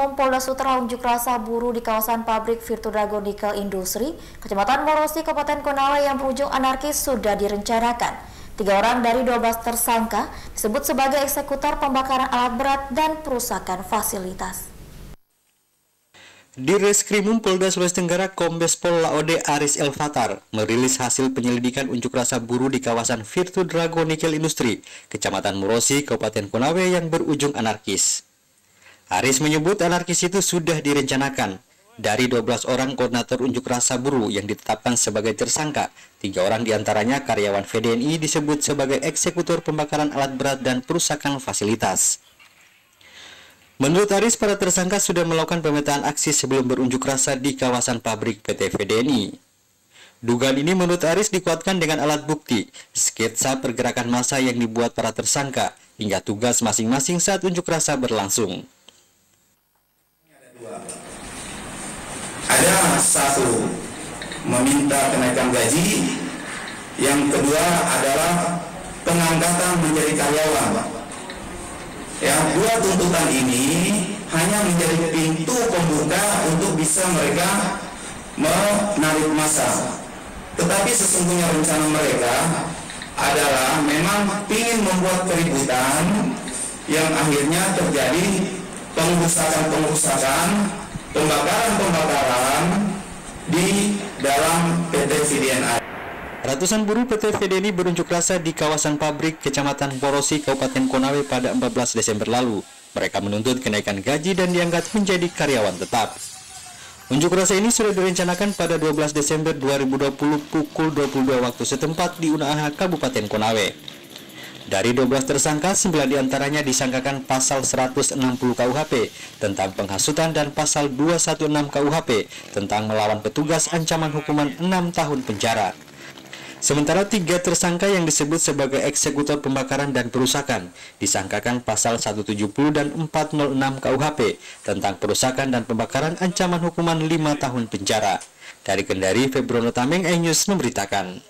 Reskrimum Polda Sutra unjuk rasa buruh di kawasan pabrik Virtudrago Nikel Industri, Kecamatan Morosi, Kabupaten Konawe yang berujung anarkis sudah direncanakan. 3 orang dari 12 tersangka disebut sebagai eksekutor pembakaran alat berat dan perusakan fasilitas. Di Reskrimum Polda Sulawesi Tenggara, Kombes Pol Laode Aris Elfatar merilis hasil penyelidikan unjuk rasa buruh di kawasan Virtudrago Nikel Industri, Kecamatan Morosi, Kabupaten Konawe yang berujung anarkis. Aris menyebut anarkis itu sudah direncanakan. Dari 12 orang koordinator unjuk rasa buruh yang ditetapkan sebagai tersangka, 3 orang diantaranya karyawan VDNI disebut sebagai eksekutor pembakaran alat berat dan perusakan fasilitas. Menurut Aris, para tersangka sudah melakukan pemetaan aksi sebelum berunjuk rasa di kawasan pabrik PT VDNI. Dugaan ini menurut Aris dikuatkan dengan alat bukti, sketsa pergerakan massa yang dibuat para tersangka, hingga tugas masing-masing saat unjuk rasa berlangsung. Ada satu, meminta kenaikan gaji, yang kedua adalah pengangkatan menjadi karyawan. Ya, 2 tuntutan ini hanya menjadi pintu pembuka untuk bisa mereka menarik massa. Tetapi sesungguhnya rencana mereka adalah memang ingin membuat keributan yang akhirnya terjadi pengurusakan, pembakaran di dalam PT VDNI. Ratusan buruh PT VDNI berunjuk rasa di kawasan pabrik Kecamatan Morosi, Kabupaten Konawe pada 14 Desember lalu. Mereka menuntut kenaikan gaji dan diangkat menjadi karyawan tetap. Unjuk rasa ini sudah direncanakan pada 12 Desember 2020 pukul 22 waktu setempat di Unaha, Kabupaten Konawe. Dari 12 tersangka, 9 diantaranya disangkakan pasal 160 KUHP tentang penghasutan dan pasal 216 KUHP tentang melawan petugas ancaman hukuman 6 tahun penjara. Sementara 3 tersangka yang disebut sebagai eksekutor pembakaran dan perusakan disangkakan pasal 170 dan 406 KUHP tentang perusakan dan pembakaran ancaman hukuman 5 tahun penjara. Dari Kendari, Febrono Tameng, iNews memberitakan.